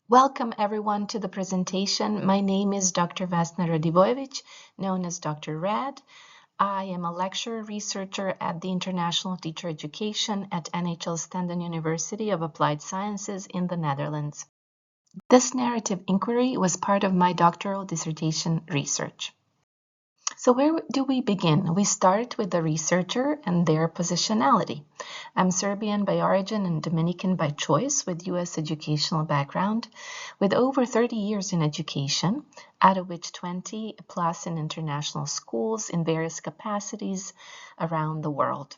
Welcome everyone to the presentation. My name is Dr. Vesna RADIVOJEVIC, known as Dr. Rad. I am a lecturer researcher at the International Teacher Education at NHL Stenden University of Applied Sciences in the Netherlands. This narrative inquiry was part of my doctoral dissertation research. So where do we begin? We start with the researcher and their positionality. I'm Serbian by origin and Dominican by choice with U.S. educational background, with over 30 years in education, out of which 20 plus in international schools in various capacities around the world.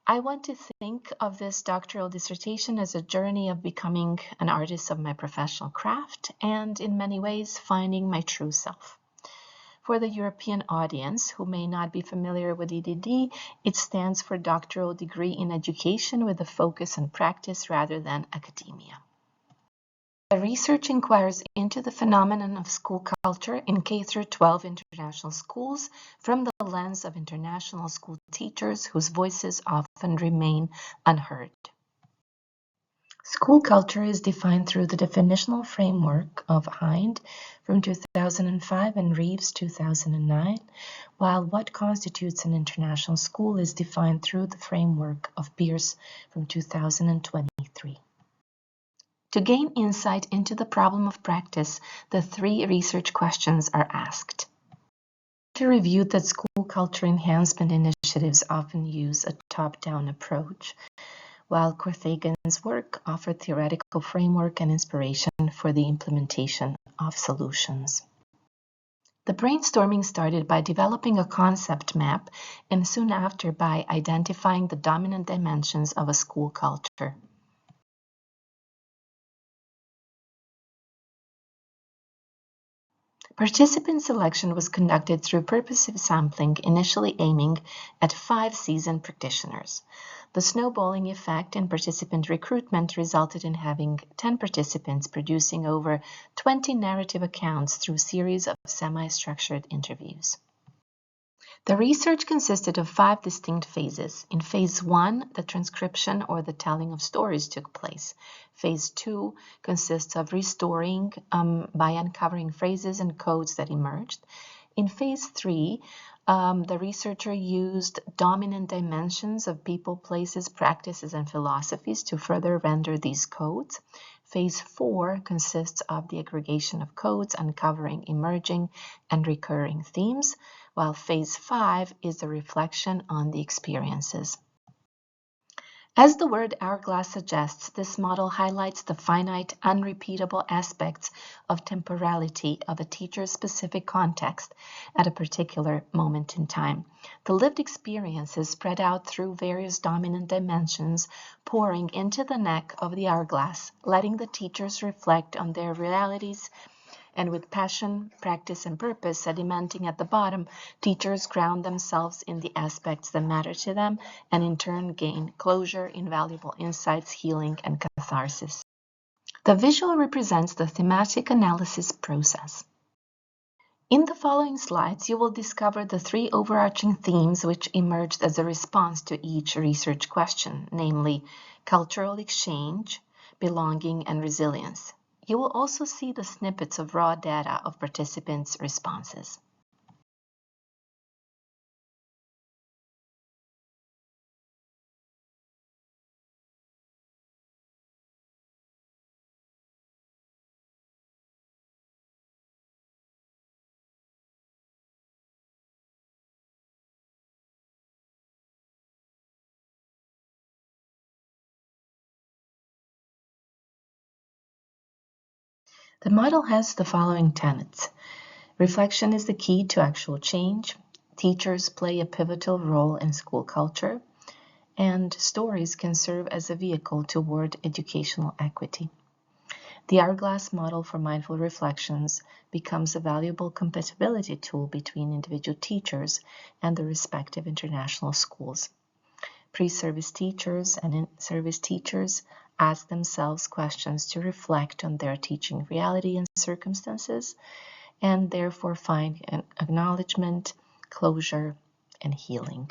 I want to think of this doctoral dissertation as a journey of becoming an artist of my professional craft and, in many ways, finding my true self. For the European audience who may not be familiar with EDD, it stands for Doctoral Degree in Education with a focus on practice rather than academia. The research inquires into the phenomenon of school culture in K-12 international schools from the lens of international school teachers whose voices often remain unheard. School culture is defined through the definitional framework of Hinde from 2005 and Reeves 2009, while what constitutes an international school is defined through the framework of Pierce from 2023. To gain insight into the problem of practice, the three research questions are asked. To review that school culture enhancement initiatives often use a top-down approach, while Corthagen's work offered theoretical framework and inspiration for the implementation of solutions. The brainstorming started by developing a concept map and soon after by identifying the dominant dimensions of a school culture. Participant selection was conducted through purposive sampling, initially aiming at 5 seasoned practitioners. The snowballing effect in participant recruitment resulted in having 10 participants producing over 20 narrative accounts through a series of semi-structured interviews. The research consisted of 5 distinct phases. In phase 1, the transcription or the telling of stories took place. Phase 2 consists of restoring by uncovering phrases and codes that emerged. In phase 3, the researcher used dominant dimensions of people, places, practices, and philosophies to further render these codes. Phase 4 consists of the aggregation of codes, uncovering emerging and recurring themes, while phase 5 is the reflection on the experiences. As the word hourglass suggests, this model highlights the finite, unrepeatable aspects of temporality of a teacher's specific context at a particular moment in time. The lived experience is spread out through various dominant dimensions, pouring into the neck of the hourglass, letting the teachers reflect on their realities, and with passion, practice, and purpose sedimenting at the bottom, teachers ground themselves in the aspects that matter to them and in turn gain closure, invaluable insights, healing, and catharsis. The visual represents the thematic analysis process. In the following slides, you will discover the 3 overarching themes which emerged as a response to each research question, namely cultural exchange, belonging, and resilience. You will also see the snippets of raw data of participants' responses. The model has the following tenets. Reflection is the key to actual change. Teachers play a pivotal role in school culture. And stories can serve as a vehicle toward educational equity. The Hourglass model for mindful reflections becomes a valuable compatibility tool between individual teachers and the respective international schools. Pre-service teachers and in-service teachers ask themselves questions to reflect on their teaching reality and circumstances, and therefore find an acknowledgement, closure, and healing.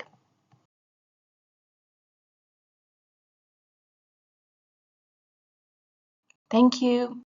Thank you.